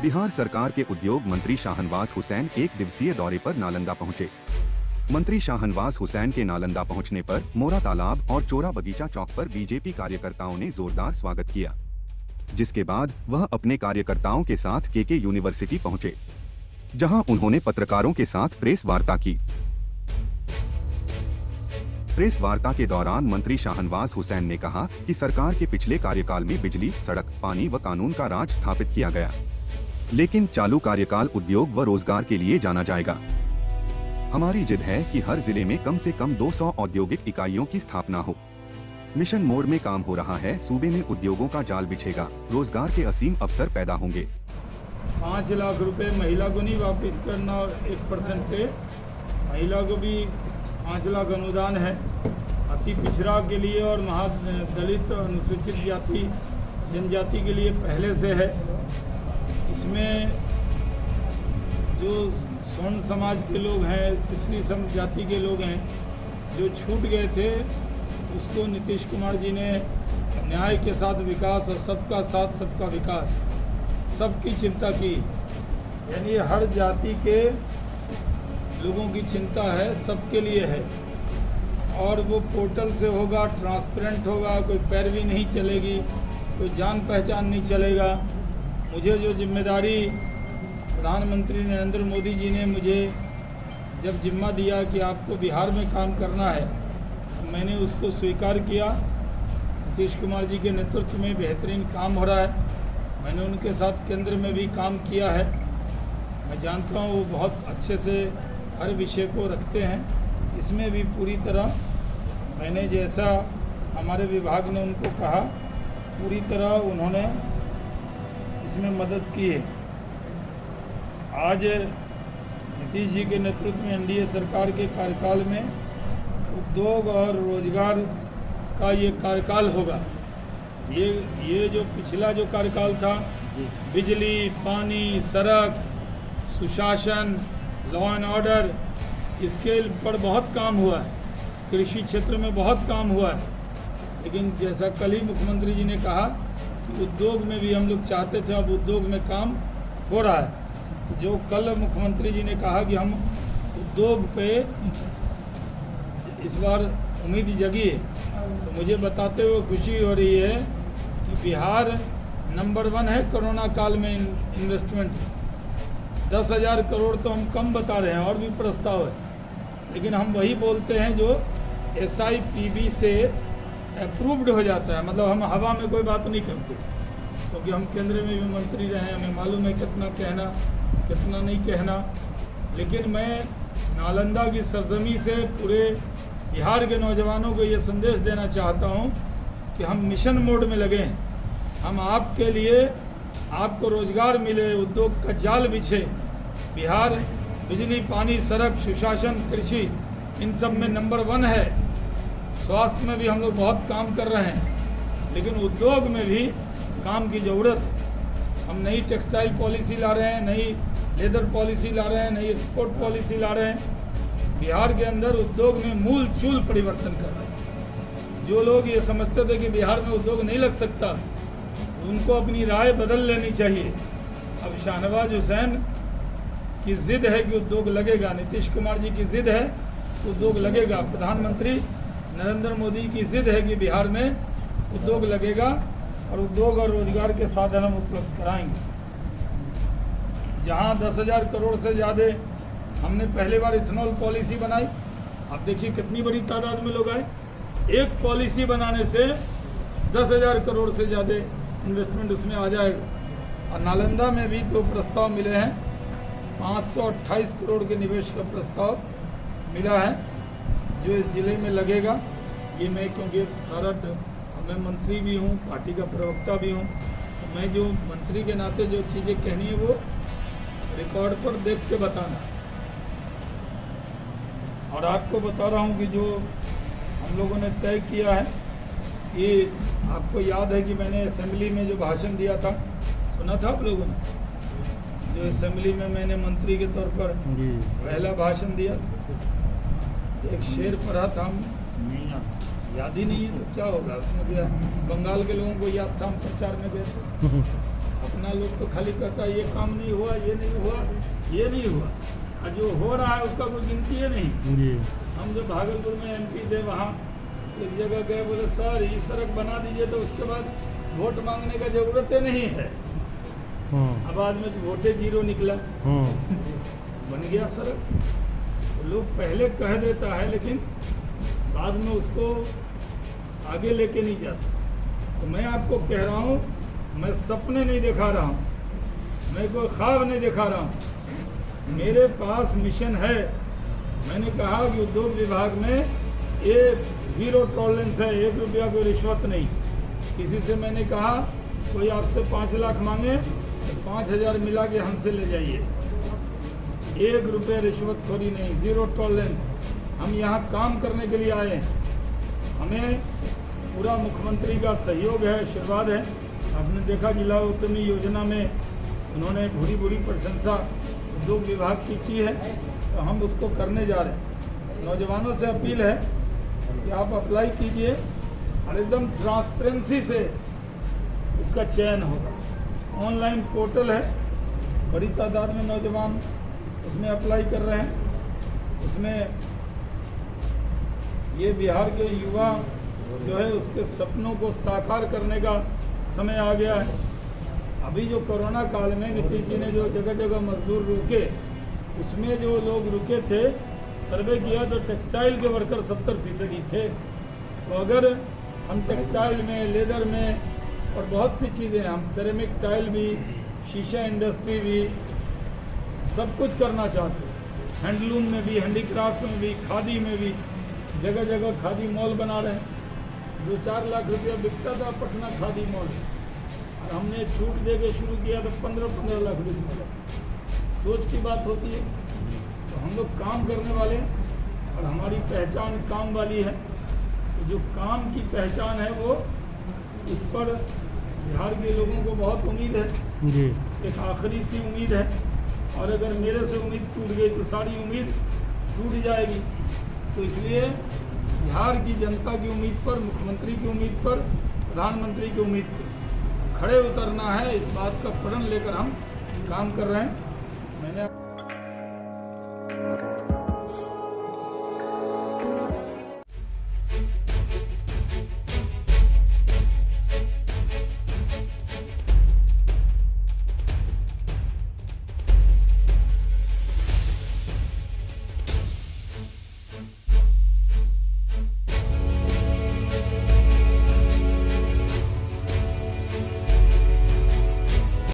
बिहार सरकार के उद्योग मंत्री शाहनवाज हुसैन एक दिवसीय दौरे पर नालंदा पहुंचे। मंत्री शाहनवाज हुसैन के नालंदा पहुंचने पर मोरा तालाब और चोरा बगीचा चौक पर बीजेपी कार्यकर्ताओं ने जोरदार स्वागत किया, जिसके बाद वह अपने कार्यकर्ताओं के साथ केके यूनिवर्सिटी पहुंचे, जहां उन्होंने पत्रकारों के साथ प्रेस वार्ता की। प्रेस वार्ता के दौरान मंत्री शाहनवाज हुसैन ने कहा कि सरकार के पिछले कार्यकाल में बिजली, सड़क, पानी व कानून का राज स्थापित किया गया, लेकिन चालू कार्यकाल उद्योग व रोजगार के लिए जाना जाएगा। हमारी जिद है कि हर जिले में कम से कम 200 औद्योगिक इकाइयों की स्थापना हो। मिशन मोड में काम हो रहा है, सूबे में उद्योगों का जाल बिछेगा, रोजगार के असीम अवसर पैदा होंगे। 5 लाख रुपए महिला को नहीं वापस करना और 1% पे महिला को भी 5 लाख अनुदान है। अति पिछड़ा के लिए और दलित अनुसूचित जाति जनजाति के लिए पहले से है। इसमें जो स्वर्ण समाज के लोग हैं, पिछड़ी जाति के लोग हैं, जो छूट गए थे, उसको नीतीश कुमार जी ने न्याय के साथ विकास और सबका साथ सबका विकास, सबकी चिंता की। यानी हर जाति के लोगों की चिंता है, सबके लिए है, और वो पोर्टल से होगा, ट्रांसपेरेंट होगा, कोई पैरवी नहीं चलेगी, कोई जान पहचान नहीं चलेगा। मुझे जो जिम्मेदारी प्रधानमंत्री नरेंद्र मोदी जी ने मुझे जब जिम्मा दिया कि आपको बिहार में काम करना है, तो मैंने उसको स्वीकार किया। नीतीश कुमार जी के नेतृत्व में बेहतरीन काम हो रहा है। मैंने उनके साथ केंद्र में भी काम किया है। मैं जानता हूँ वो बहुत अच्छे से हर विषय को रखते हैं। इसमें भी पूरी तरह मैंने जैसा हमारे विभाग ने उनको कहा, पूरी तरह उन्होंने इसमें मदद की है। आज नीतीश जी के नेतृत्व में एनडीए सरकार के कार्यकाल में उद्योग और रोजगार का ये कार्यकाल होगा। ये जो पिछला जो कार्यकाल था, बिजली, पानी, सड़क, सुशासन, लॉ एंड ऑर्डर, इसके पर बहुत काम हुआ है। कृषि क्षेत्र में बहुत काम हुआ है। लेकिन जैसा कल ही मुख्यमंत्री जी ने कहा कि उद्योग में भी हम लोग चाहते थे, अब उद्योग में काम हो रहा है। जो कल मुख्यमंत्री जी ने कहा कि हम उद्योग पे इस बार उम्मीद जगी है, तो मुझे बताते हुए खुशी हो रही है कि बिहार नंबर 1 है कोरोना काल में इन्वेस्टमेंट। 10,000 करोड़ तो हम कम बता रहे हैं, और भी प्रस्ताव है, लेकिन हम वही बोलते हैं जो SIPB से अप्रूव्ड हो जाता है। मतलब हम हवा में कोई बात नहीं करते, क्योंकि हम केंद्र में भी मंत्री रहे हैं, हमें मालूम है कितना कहना कितना नहीं कहना। लेकिन मैं नालंदा की सरजमी से पूरे बिहार के नौजवानों को ये संदेश देना चाहता हूँ कि हम मिशन मोड में लगे हैं। हम आपके लिए, आपको रोजगार मिले, उद्योग का जाल बिछे। बिहार बिजली, पानी, सड़क, सुशासन, कृषि, इन सब में नंबर 1 है। स्वास्थ्य में भी हम लोग बहुत काम कर रहे हैं, लेकिन उद्योग में भी काम की ज़रूरत। हम नई टेक्सटाइल पॉलिसी ला रहे हैं, नई लेदर पॉलिसी ला रहे हैं, नई एक्सपोर्ट पॉलिसी ला रहे हैं। बिहार के अंदर उद्योग में मूल चूल परिवर्तन कर रहे हैं। जो लोग ये समझते थे कि बिहार में उद्योग नहीं लग सकता, उनको अपनी राय बदल लेनी चाहिए। अब शाहनवाज हुसैन की जिद है कि उद्योग लगेगा, नीतीश कुमार जी की जिद है उद्योग लगेगा, प्रधानमंत्री नरेंद्र मोदी की जिद है कि बिहार में उद्योग लगेगा और उद्योग और रोजगार के साधन हम उपलब्ध कराएंगे। जहां 10,000 करोड़ से ज़्यादा हमने पहले बार इथेनॉल पॉलिसी बनाई, आप देखिए कितनी बड़ी तादाद में लोग आए। एक पॉलिसी बनाने से 10,000 करोड़ से ज़्यादा इन्वेस्टमेंट उसमें आ जाएगा। और नालंदा में भी 2 प्रस्ताव मिले हैं, 528 करोड़ के निवेश का प्रस्ताव मिला है, जो इस जिले में लगेगा। ये मैं, क्योंकि सारा मैं मंत्री भी हूँ, पार्टी का प्रवक्ता भी हूँ, तो मैं जो मंत्री के नाते जो चीज़ें कहनी है वो रिकॉर्ड पर देख के बताना। और आपको बता रहा हूँ कि जो हम लोगों ने तय किया है, ये आपको याद है कि मैंने असेंबली में जो भाषण दिया था, सुना था आप लोगों ने? जो असेंबली में मैंने मंत्री के तौर पर पहला भाषण दिया, एक शेर पढ़ा था, याद ही नहीं है तो क्या होगा। उसमें दिया, बंगाल के लोगों को याद था, हम प्रचार में गए थे। अपना लोग तो खाली कहता है ये काम नहीं हुआ, ये नहीं हुआ, ये नहीं हुआ, और जो हो रहा है उसका कोई गिनती है नहीं जी। हम जब भागलपुर में MP थे, वहाँ एक जगह गए, बोले सर ये सड़क बना दीजिए, तो उसके बाद वोट मांगने का जरूरत ही नहीं है। अब बाद में तो वोटे 0 निकला, बन गया सड़क। तो लोग पहले कह देता है लेकिन बाद में उसको आगे लेके नहीं जाता। तो मैं आपको कह रहा हूँ, मैं सपने नहीं दिखा रहा हूँ, मैं कोई ख्वाब नहीं दिखा रहा हूँ, मेरे पास मिशन है। मैंने कहा कि उद्योग विभाग में ये 0 टॉलरेंस है, 1 रुपया कोई रिश्वत नहीं। किसी से मैंने कहा कोई आपसे 5 लाख मांगे तो 5,000 मिला के हमसे ले जाइए, 1 रुपये रिश्वत खोरी नहीं, 0 टॉलरेंस। हम यहाँ काम करने के लिए आए हैं, हमें पूरा मुख्यमंत्री का सहयोग है, आशीर्वाद है। आपने देखा जिला उद्यमी योजना में उन्होंने भूरी प्रशंसा उद्योग विभाग की है, तो हम उसको करने जा रहे हैं। नौजवानों से अपील है कि आप अप्लाई कीजिए और एकदम ट्रांसपेरेंसी से उसका चयन होगा। ऑनलाइन पोर्टल है, बड़ी तादाद में नौजवान उसमें अप्लाई कर रहे हैं। उसमें ये बिहार के युवा जो है उसके सपनों को साकार करने का समय आ गया है। अभी जो कोरोना काल में नीतीश जी ने जो जगह जगह मजदूर रोके, उसमें जो लोग रुके थे, सर्वे किया तो टेक्सटाइल के वर्कर 70% थे। तो अगर हम टेक्सटाइल में, लेदर में और बहुत सी चीज़ें, हम सेरेमिक टाइल भी, शीशा इंडस्ट्री भी, सब कुछ करना चाहते हैं। हैंडलूम में भी, हैंडीक्राफ्ट में भी, खादी में भी, जगह जगह खादी मॉल बना रहे हैं। 2-4 लाख रुपया बिकता था पटना खादी मॉल, और हमने छूट दे के शुरू किया तो 15-15 लाख रुपये मिला। सोच की बात होती है। तो हम लोग काम करने वाले हैं और हमारी पहचान काम वाली है। तो जो काम की पहचान है वो, उस पर बिहार के लोगों को बहुत उम्मीद है जी। एक आखिरी सी उम्मीद है, और अगर मेरे से उम्मीद टूट गई तो सारी उम्मीद टूट जाएगी। तो इसलिए बिहार की जनता की उम्मीद पर, मुख्यमंत्री की उम्मीद पर, प्रधानमंत्री की उम्मीद पर खड़े उतरना है। इस बात का प्रण लेकर हम काम कर रहे हैं। मैंने